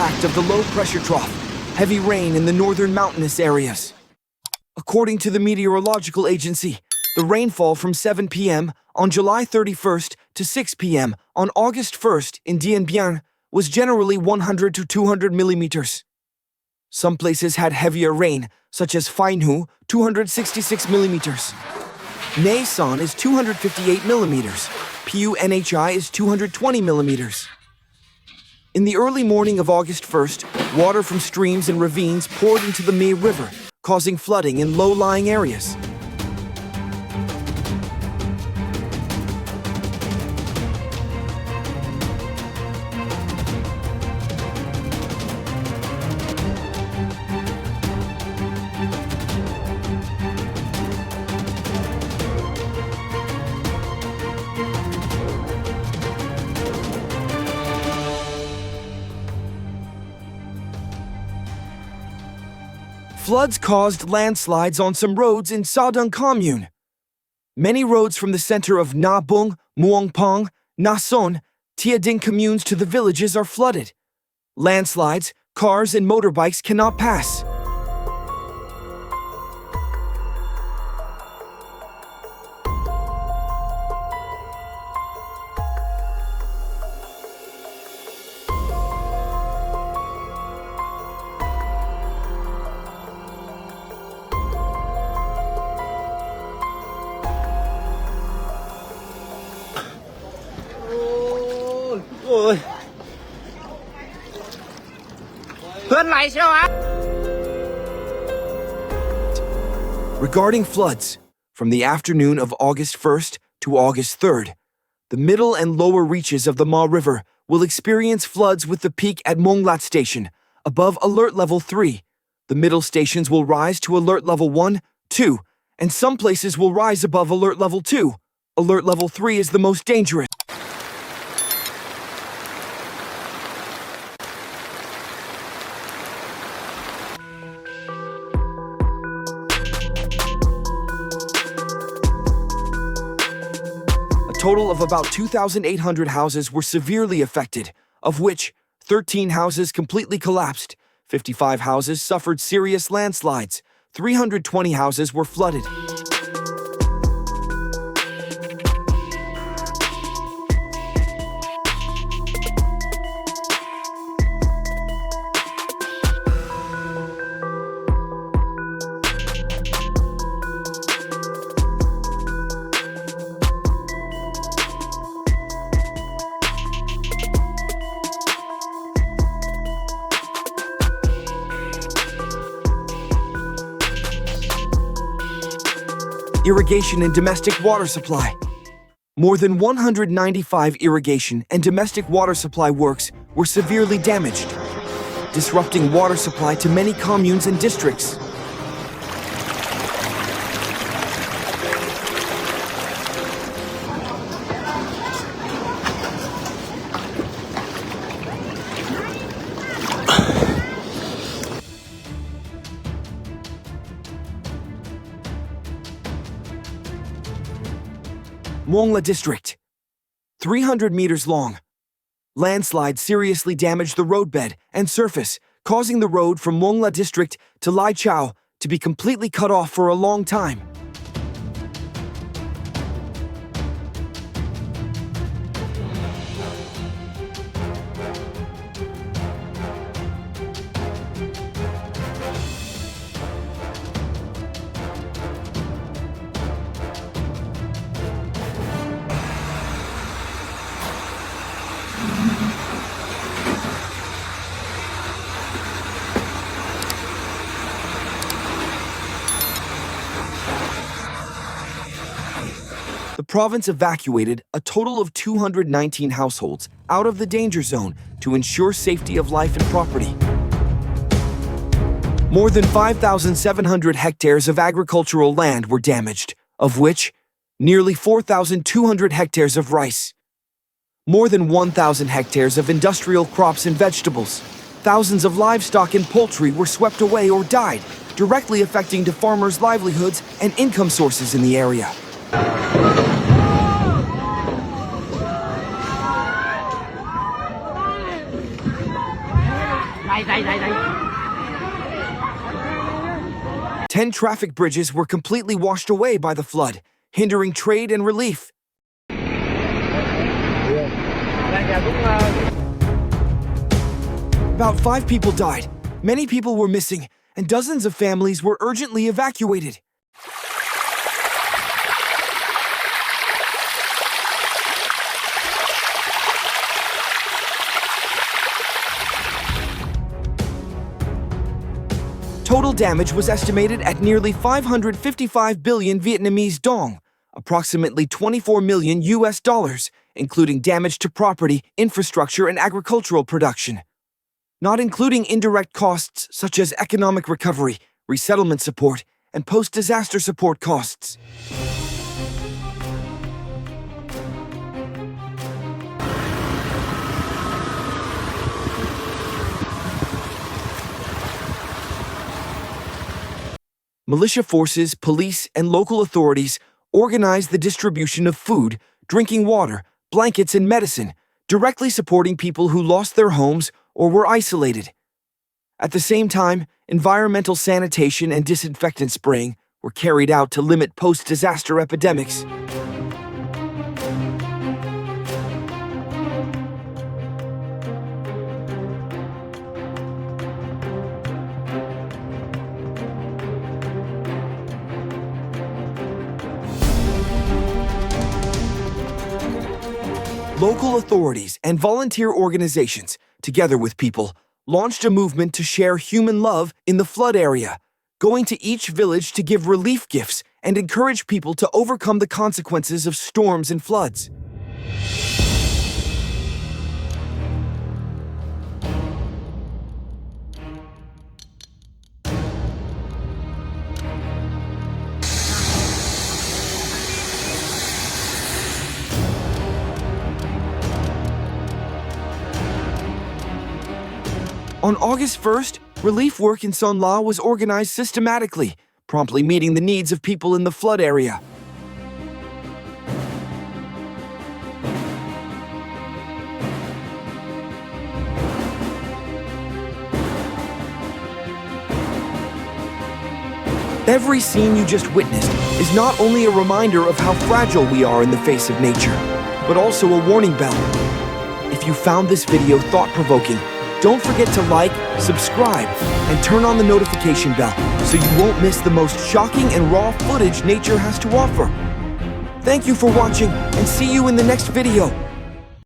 impact of the low-pressure trough, heavy rain in the northern mountainous areas. According to the Meteorological Agency, the rainfall from 7 p.m. on July 31st to 6 p.m. on August 1st in Dien Bien was generally 100 to 200 millimeters. Some places had heavier rain, such as Phi Nhu, 266 millimeters. Nay Son is 258 millimeters. Piu Nhi is 220 millimeters. In the early morning of August 1st, water from streams and ravines poured into the Mei River, causing flooding in low-lying areas. Floods caused landslides on some roads in Sadong Commune. Many roads from the center of Na Bung, Muang Pong, Na Son, Tiading communes to the villages are flooded. Landslides, cars and motorbikes cannot pass. Regarding floods, from the afternoon of August 1st to August 3rd, the middle and lower reaches of the Ma River will experience floods with the peak at Monglat Station, above Alert Level 3. The middle stations will rise to Alert Level 1, 2, and some places will rise above Alert Level 2. Alert Level 3 is the most dangerous. A total of about 2,800 houses were severely affected, of which 13 houses completely collapsed, 55 houses suffered serious landslides, 320 houses were flooded. Irrigation and domestic water supply. More than 195 irrigation and domestic water supply works were severely damaged, disrupting water supply to many communes and districts. Mongla District, 300 meters long. Landslide seriously damaged the roadbed and surface, causing the road from Mongla District to Lai Chau to be completely cut off for a long time. The province evacuated a total of 219 households out of the danger zone to ensure safety of life and property. More than 5,700 hectares of agricultural land were damaged, of which nearly 4,200 hectares of rice. More than 1,000 hectares of industrial crops and vegetables. Thousands of livestock and poultry were swept away or died, directly affecting the farmers' livelihoods and income sources in the area. 10 traffic bridges were completely washed away by the flood, hindering trade and relief. About 5 people died, many people were missing, and dozens of families were urgently evacuated. Total damage was estimated at nearly 555 billion Vietnamese dong, approximately 24 million US dollars, including damage to property, infrastructure, and agricultural production. Not including indirect costs such as economic recovery, resettlement support, and post-disaster support costs. Militia forces, police, and local authorities organized the distribution of food, drinking water, blankets, and medicine, directly supporting people who lost their homes or were isolated. At the same time, environmental sanitation and disinfectant spraying were carried out to limit post-disaster epidemics. Local authorities and volunteer organizations, together with people, launched a movement to share human love in the flood area, going to each village to give relief gifts and encourage people to overcome the consequences of storms and floods. On August 1st, relief work in Son La was organized systematically, promptly meeting the needs of people in the flood area. Every scene you just witnessed is not only a reminder of how fragile we are in the face of nature, but also a warning bell. If you found this video thought-provoking, don't forget to like, subscribe, and turn on the notification bell so you won't miss the most shocking and raw footage nature has to offer. Thank you for watching, and see you in the next video.